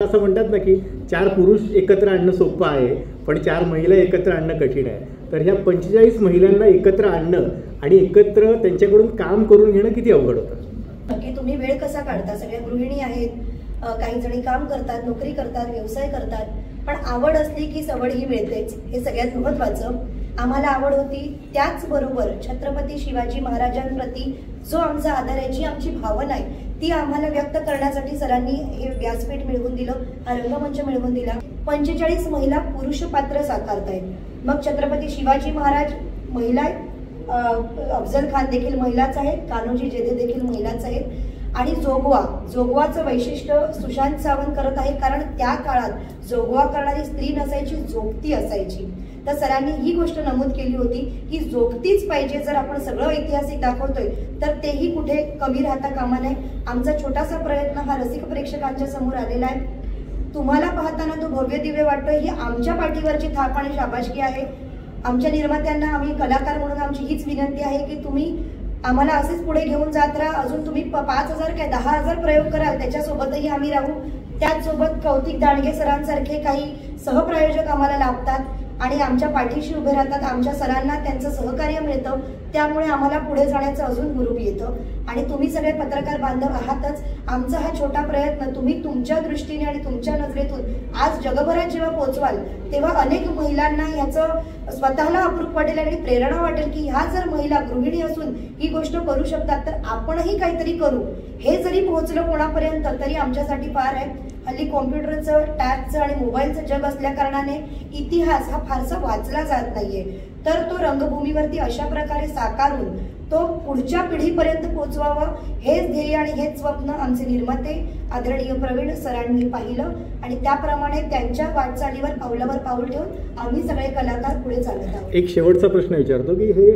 असं म्हणतात ना की 4 पुरुष एकत्र आणणं सोपं आहे, पण 4 महिला एकत्र आणणं कठीण आहे. तर ह्या 45 महिलांना एकत्र आणणं आणि एकत्र त्यांच्याकडून काम करून घेणं किती अवघड होतं? नक्की तुम्ही वेळ कसा काढता? सगळ्या गृहिणी आहेत, काही जणी काम करतात, नोकरी करतात, व्यवसाय करतात, पण आवड असली की सवड ही मिळतेच, हे सगळ्यात महत्त्वाचं. आम्हाला आवड होती, त्याचबरोबर छत्रपती शिवाजी महाराजांप्रती जो आमचा आदर आहे, जी आमची भावना आहे, ती आम्हाला व्यक्त करण्यासाठी सरांनी हे व्यासपीठ मिळवून दिलं, हा रंगमंच मिळवून दिला. 45 महिला पुरुष पात्र साकारतायत. मग छत्रपती शिवाजी महाराज महिला आहेत, अफजल खान देखील महिलाच आहेत, कान्होजी जेधे देखील महिलाच आहेत. आणि जोगवाचं वैशिष्ट्य सुशांत सावंत करत आहे, कारण त्या काळात जोगवा करणारी स्त्री नसायची, जोगती असायची. तर सरांनी ही गोष्ट नमूद केली होती की जोगतीच पाहिजे. जर आपण सगळं ऐतिहासिक दाखवतोय तर तेही कुठे कमी राहता कामा नये. आमचा छोटासा प्रयत्न हा रसिक प्रेक्षकांच्या समोर आलेला आहे. तुम्हाला पाहताना तो भव्य दिव्य वाटतोय, ही आमच्या पाठीवरची थाप आणि शाबासकी आहे. आमच्या निर्मात्यांना, आम्ही कलाकार म्हणून आमची हीच विनंती आहे की तुम्ही आम्हाला असेच पुढे घेऊन जात राहा. अजून तुम्ही 5,000 काय 10,000 प्रयोग कराल, त्याच्यासोबतही आम्ही राहू. त्याचसोबत कौतिक दांडगे सरांसारखे काही सहप्रायोजक आम्हाला लाभतात आणि आमच्या पाठीशी उभे राहतात. आमच्या सरांना त्यांचं सहकार्य मिळतं, त्यामुळे आम्हाला पुढे जाण्याचं अजून हुरूप येतं. आणि तुम्ही सगळे पत्रकार बांधव आहातच. आमचा हा छोटा प्रयत्न तुम्ही तुमच्या दृष्टीने आणि तुमच्या नजरेतून आज जगभरात जेव्हा पोहोचवाल, तेव्हा अनेक महिलांना ह्याचं स्वतःला अप्रूप वाटेल आणि प्रेरणा वाटेल की ह्या जर महिला गृहिणी असून ही गोष्ट करू शकतात, तर आपणही काहीतरी करू. हे जरी पोहोचलं कोणापर्यंत तरी आमच्यासाठी फार आहे. हल्ली कॉम्प्युटरचं, टॅबचं आणि मोबाईलचं जग असल्या कारणाने इतिहास हा फारसा वाचला जात नाहीये. तर तो रंगभूमीवरती अशा प्रकारे साकारून तो पुढच्या पिढीपर्यंत पोहोचवावं, हेच ध्येय आणि हेच स्वप्न आमचे निर्माते आदरणीय प्रवीण सरांनी पाहिलं आणि त्याप्रमाणे त्यांच्या वाटचालीवर पावलावर पाऊल ठेवून आम्ही सगळे कलाकार पुढे चालत आहोत. एक शेवटचा प्रश्न विचारतो की हे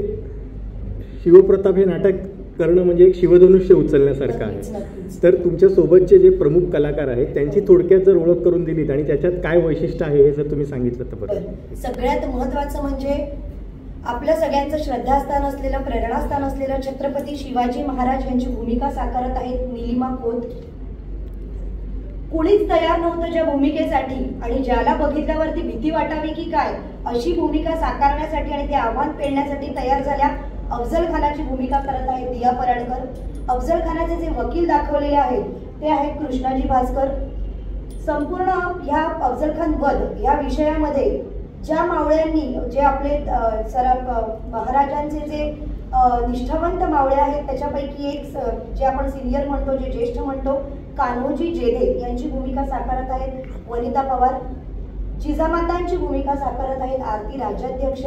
शिवप्रताप हे नाटक करणं म्हणजे एक शिवधनुष्य उचलण्यासारखं आहे. तर तुमच्या सोबतचे जे प्रमुख कलाकार आहेत त्यांची थोडक्यात जर ओळख करून दिलीत आणि त्याच्यात काय वैशिष्ट्य आहे हे जर तुम्ही सांगितलं तर बरं. सगळ्यात महत्त्वाचं म्हणजे आपल्या सगळ्यांचं श्रद्धास्थान असलेलं, प्रेरणास्थान असलेलं छत्रपती शिवाजी महाराज यांची भूमिका साकारत आहेत नीलिमा खोत. कुणीच तयार नव्हतं ज्या भूमिकेसाठी आणि ज्याला बघितल्यावरती भीती वाटावी की काय अशी भूमिका साकारण्यासाठी आणि ते आव्हान पेलण्यासाठी तयार झाल्या. अफजल खानाची भूमिका करत आहेत दिया पराडकर. अफजल खानाचे जे वकील दाखवलेले आहेत ते आहेत कृष्णाजी भास्कर. संपूर्ण ह्या अफजल खान वध या विषयामध्ये ज्या मावळ्यांनी, जे आपले महाराजांचे जे निष्ठावंत मावळे आहेत त्याच्यापैकी एक जे आपण सिनियर म्हणतो, जे ज्येष्ठ म्हणतो, कान्होजी जेधे यांची भूमिका साकारत आहेत वनिता पवार. जिजामातांची भूमिका साकारत आहेत आरती राज्याध्यक्ष.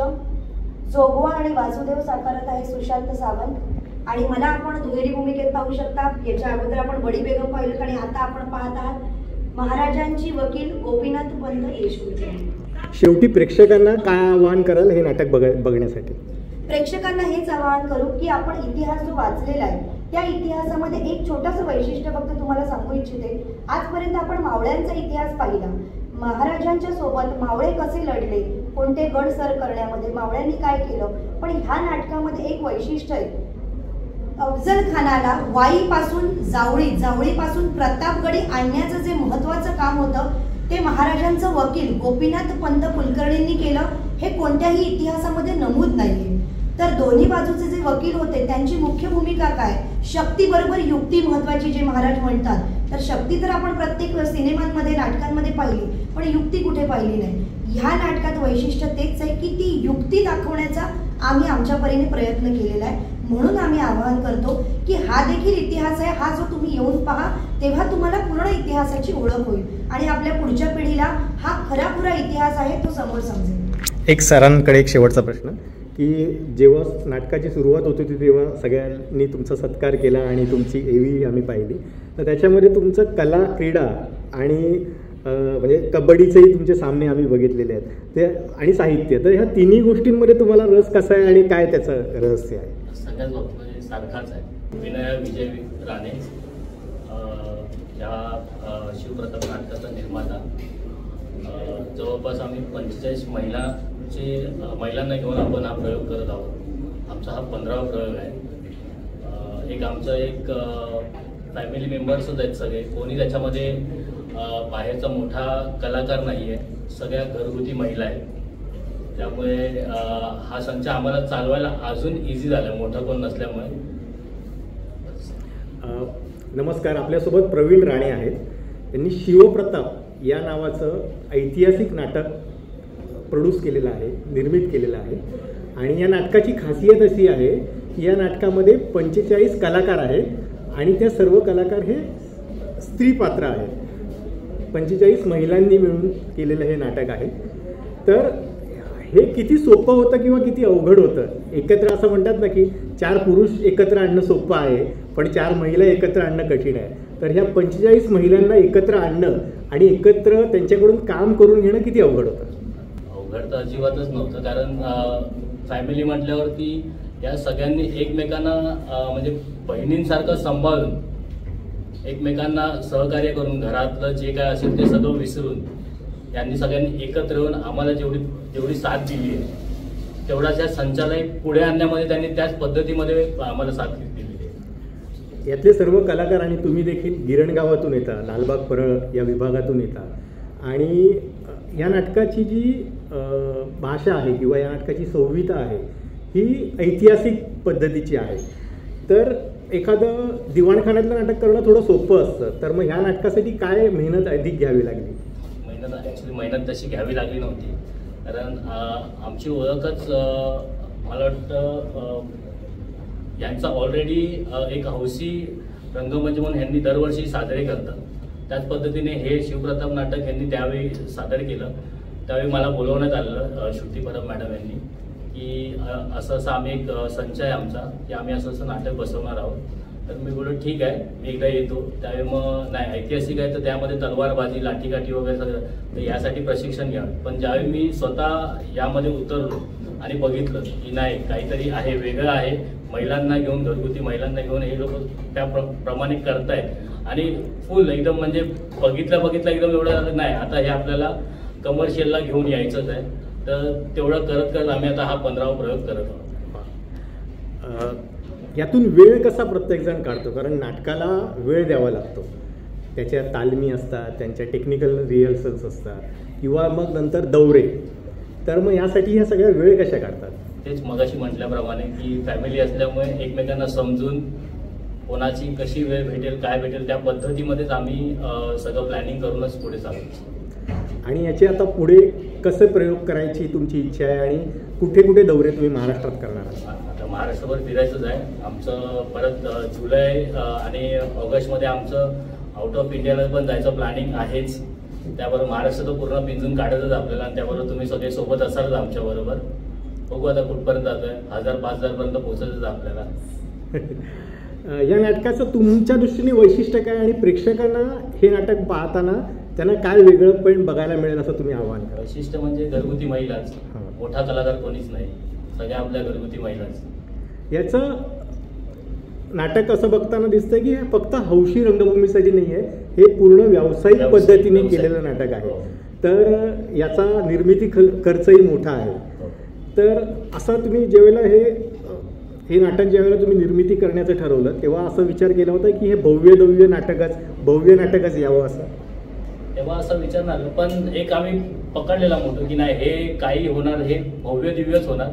जोगवा आणि वासुदेव साकारत आहे सुशांत सावंत. आणि मला आपण दुहेरी भूमिकेत पाहू शकता. याच्या अगोदर आपण बडी बेगम पाहिलं आणि आता आपण पाहत आहात महाराजांची वकील गोपीनाथ पंत येशूरकर. शेवटी प्रेक्षकांना काय आवाहन कराल हे नाटक बघण्यासाठी? प्रेक्षकांना हेच आवाहन करू की आपण इतिहास जो वाचलेला आहे त्या इतिहासामध्ये एक छोटंसं वैशिष्ट्य फक्त तुम्हाला सांगू इच्छिते. आजपर्यंत आपण मावळ्यांचा इतिहास पाहिला, महाराजांच्या सोबत मावळे कसे लढले, कोणते गड सर करण्यामध्ये मावळ्यांनी काय केलं. पण ह्या नाटकामध्ये एक वैशिष्ट्य आहे. अफजल खानाला वाईपासून जावळीपासून प्रतापगडी आणण्याचं जे महत्वाचं काम होतं ते महाराजांचं वकील गोपीनाथ पंत कुलकर्णींनी केलं. हे कोणत्याही इतिहासामध्ये नमूद नाहीये. तर दोन्ही बाजूचे जे वकील होते त्यांची मुख्य भूमिका काय, शक्ती बरोबर युक्ती महत्वाची जे महाराज म्हणतात. तर शक्ती तर आपण प्रत्येक सिनेमांमध्ये, नाटकांमध्ये पाहिली, पण युक्ती कुठे पाहिली नाही. ह्या नाटकात वैशिष्ट्य तेच आहे की ती युक्ती दाखवण्याचा आम्ही आमच्या परीने प्रयत्न केलेला आहे. म्हणून आम्ही आवाहन करतो की हा देखील इतिहास आहे. हा जो तुम्ही येऊन पहा तेव्हा तुम्हाला पूर्ण इतिहासाची ओळख होईल आणि आपल्या पुढच्या पिढीला हा खरा इतिहास आहे तो समोर समजेल. एक सरांकडे एक शेवटचा प्रश्न की जेव्हा नाटकाची सुरुवात होत होती तेव्हा सगळ्यांनी तुमचा सत्कार केला आणि तुमची एवी आम्ही पाहिली. तर त्याच्यामध्ये तुमचं कला, क्रीडा आणि म्हणजे कबड्डीचेही तुमचे सामने आम्ही बघितलेले आहेत ते आणि साहित्य. तर ह्या तिन्ही गोष्टींमध्ये तुम्हाला रस कसा आहे आणि काय त्याचं रहस्य आहे? सगळ्यात म्हणजे सारखाच आहे. विनय विजय राणे ह्या शिवप्रताप नाटकाचा निर्माता. जवळपास आम्ही 45 महिलांना घेऊन आपण हा प्रयोग करत आहोत. आमचा हा 15वा प्रयोग आहे. एक आमचं फॅमिली मेंबर्सच आहेत सगळे. कोणी त्याच्यामध्ये बाहेरचा मोठा कलाकार नाही आहे, सगळ्या घरगुती महिला आहेत. त्यामुळे हा संच आम्हाला चालवायला अजून इझी झाला, मोठा कोण नसल्यामुळे. नमस्कार, आपल्यासोबत प्रवीण राणे आहेत. त्यांनी शिवप्रताप या नावाचं ऐतिहासिक नाटक प्रोड्यूस केलेलं आहे, निर्मित केलेलं आहे. आणि या नाटकाची खासियत अशी आहे की या नाटकामध्ये 45 कलाकार आहेत आणि त्या सर्व कलाकार हे स्त्री पात्र आहेत. 45 महिलांनी मिळून केलेलं हे नाटक आहे. तर हे किती सोपं होतं किंवा किती अवघड होतं. एकत्र असं म्हणतात ना की 4 पुरुष एकत्र आणणं सोपं आहे, पण 4 महिला एकत्र आणणं कठीण आहे. तर ह्या 45 महिलांना एकत्र आणणं आणि एकत्र त्यांच्याकडून काम करून घेणं किती अवघड होतं. अवघड तर अजिबातच नव्हतं, कारण फॅमिली म्हटल्यावरती या सगळ्यांनी एकमेकांना म्हणजे बहिणींसारखं सांभाळून, एकमेकांना सहकार्य करून, घरातलं जे काय असेल ते सगळं विसरून यांनी सगळ्यांनी एकत्र येऊन आम्हाला जेवढी साथ दिली आहे, तेवढाच या संचालय पुढे आणण्यामध्ये त्यांनी त्याच पद्धतीमध्ये आम्हाला साथ दिली आहे. यातले सर्व कलाकार आणि तुम्ही देखील गिरणगावातून येता, लालबाग परळ या विभागातून येता. आणि या नाटकाची जी भाषा आहे किंवा या नाटकाची संहिता आहे ही ऐतिहासिक पद्धतीची आहे. तर एखादं दिवाणखान्यातलं नाटक करणं थोडं सोपं असतं. तर मग ह्या नाटकासाठी काय मेहनत अधिक घ्यावी लागली. मेहनत तशी घ्यावी लागली नव्हती, कारण आमची ओळखच मला वाटतं यांचा ऑलरेडी एक हौसी रंगमंच म्हणून ह्यांनी दरवर्षी साजरे करतात. त्याच पद्धतीने हे शिवप्रताप नाटक यांनी त्यावेळी सादर केलं. त्यावेळी मला बोलवण्यात आलं श्रुती परब मॅडम यांनी की असं आम्ही एक संच आहे आमचा की आम्ही असं नाटक बसवणार आहोत. तर मी बोललो ठीक आहे, मी एकदा येतो. त्यावेळी मग नाही ऐतिहासिक आहे तर त्यामध्ये तलवारबाजी, लाठीकाठी वगैरे सगळं, तर यासाठी प्रशिक्षण घ्या. पण ज्यावेळी मी स्वतः यामध्ये उतरलो आणि बघितलं की नाही काहीतरी आहे, वेगळं आहे, महिलांना घेऊन, घरगुती महिलांना घेऊन हे लोक त्याप्रमाणे करतायत आणि फुल एकदम म्हणजे बघितलं एकदम एवढं नाही, आता हे आपल्याला कमर्शियलला घेऊन यायचंच आहे. तर तेवढं करत आम्ही आता हा 15वा प्रयोग करत आहोत. यातून वेळ कसा प्रत्येकजण काढतो, कारण नाटकाला वेळ द्यावा लागतो. त्याच्या तालमी असतात, त्यांच्या टेक्निकल रिहर्सल्स असतात किंवा मग नंतर दौरे. तर मग यासाठी ह्या सगळ्या वेळ कशा काढतात. तेच मगाशी म्हटल्याप्रमाणे की फॅमिली असल्यामुळे एकमेकांना समजून कोणाची कशी वेळ भेटेल, काय भेटेल त्या पद्धतीमध्येच आम्ही सगळं प्लॅनिंग करूनच पुढे चालू. आणि याचे आता पुढे कसे प्रयोग करायची तुमची इच्छा आहे आणि कुठे कुठे दौरे तुम्ही महाराष्ट्रात करणार आहात. आता महाराष्ट्रभर फिरायचंच आहे आमचं. परत जुलै आणि ऑगस्टमध्ये आमचं आउट ऑफ इंडियाला पण जायचं प्लॅनिंग आहेच. त्याबरोबर महाराष्ट्र तर पूर्ण पिंजून काढायचंच आपल्याला आणि त्याबरोबर तुम्ही सगळे सोबत असालच आमच्याबरोबर. बघू आता कुठपर्यंत जातो आहे, 1000-5000 पर्यंत पोहोचायचंच आपल्याला. या नाटकाचं तुमच्या दृष्टीने वैशिष्ट्य काय आणि प्रेक्षकांना हे नाटक पाहताना त्यांना काय वेगळं पण बघायला मिळेल असं तुम्ही आव्हान करा. वैशिष्ट्य म्हणजे घरगुती महिलाच, मोठा कलाकार कोणीच नाही, सगळ्या आपल्या घरगुती महिलाच. याचं नाटक असं बघताना दिसतंय की हे फक्त हौशी रंगभूमीसाठी नाही आहे, हे पूर्ण व्यावसायिक पद्धतीने केलेलं नाटक आहे. तर याचा निर्मिती खर्चही मोठा आहे. तर असं तुम्ही ज्यावेळेला हे नाटक ज्यावेळेला तुम्ही निर्मिती करण्याचं ठरवलं तेव्हा असं विचार केला होता की हे भव्य नाटकच यावं असं. तेव्हा असं विचारणार, पण एक आम्ही पकडलेला मोठं की नाही हे काही होणार, हे भव्य दिव्यच होणार.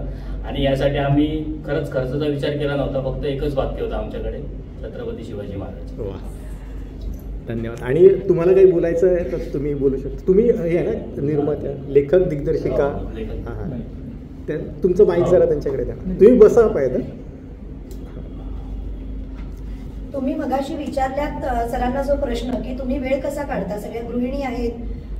आणि यासाठी आम्ही खरंच खर्चाचा विचार केला नव्हता, फक्त एकच वाक्य होतं आमच्याकडे, छत्रपती शिवाजी महाराज. धन्यवाद. आणि तुम्हाला काही बोलायचं आहे तर तुम्ही बोलू शकता. तुम्ही हे आहे ना निर्मात्या, लेखक, दिग्दर्शिका. हां, तुमचं माईक जरा त्यांच्याकडे द्या. तुम्ही बसा पाहिजे. तुम्ही मगाशी विचारल्यात सरांना जो प्रश्न की तुम्ही वेळ कसा काढता. सगळ्या गृहिणी आहेत,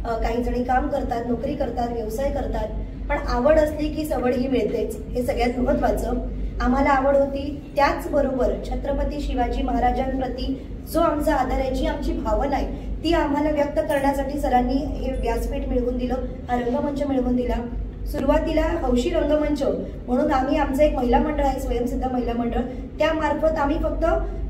काही जणी काम करतात, नोकरी करतात, व्यवसाय करतात, पण आवड असली की सवड ही मिळतेच, हे सगळ्यात महत्त्वाचं. आम्हाला आवड होती, त्याचबरोबर छत्रपती शिवाजी महाराजांप्रती जो आमचा आदर आहे, जी आमची भावना आहे ती आम्हाला व्यक्त करण्यासाठी सरांनी हे व्यासपीठ मिळवून दिलं, हा रंगमंच मिळवून दिला. सुरुवातीला हौशी रंगमंच म्हणून आम्ही आमचं एक महिला मंडळ आहे, स्वयंसिद्ध महिला मंडळ, त्यामार्फत आम्ही फक्त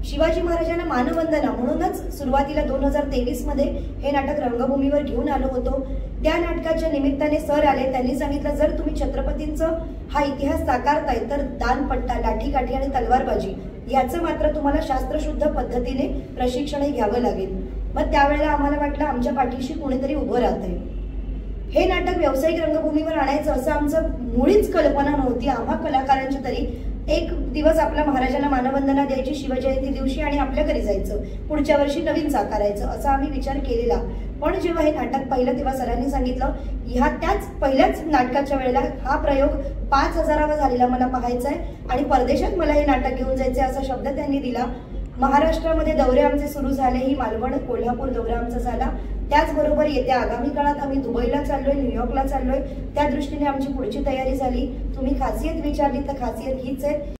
शिवाजी महाराजांना मानवंदना म्हणूनच सुरुवातीला 2023 मध्ये हे नाटक रंगभूमीवर घेऊन आलो होतो. त्या नाटकाच्या निमित्ताने सर आले, त्यांनी सांगितलं जर तुम्ही छत्रपतींचं हा इतिहास साकारताय तर दानपट्टा, लाठीकाठी आणि तलवारबाजी याचं मात्र तुम्हाला शास्त्रशुद्ध पद्धतीने प्रशिक्षणही घ्यावं लागेल. मग त्यावेळेला आम्हाला वाटलं आमच्या पाठीशी कोणीतरी उभं राहतंय. हे नाटक व्यावसायिक रंगभूमीवर आणायचं असं आमचं मुळीच कल्पना नव्हती. आम्हा कलाकारांची तरी एक दिवस आपल्या महाराजांना मानवंदना द्यायची शिवजयंती दिवशी आणि आपल्या घरी जायचं, पुढच्या वर्षी नवीन साकारायचं असा आम्ही विचार केलेला. पण जेव्हा हे नाटक पाहिलं तेव्हा सरांनी सांगितलं त्याच पहिल्याच नाटकाच्या वेळेला हा प्रयोग 5,000वा झालेला मला पाहायचा आहे आणि परदेशात मला हे नाटक घेऊन जायचं असा शब्द त्यांनी दिला. महाराष्ट्रामध्ये दौरे आमचे सुरू झाले. ही मालवण कोल्हापूर दौरा आमचा झाला. त्याचबरोबर येत्या आगामी काळात आम्ही दुबईला चाललोय, न्यूयॉर्कला चाललोय. त्या दृष्टीने आमची पुढची तयारी झाली. तुम्ही खासियत विचारली तर खासियत हीच आहे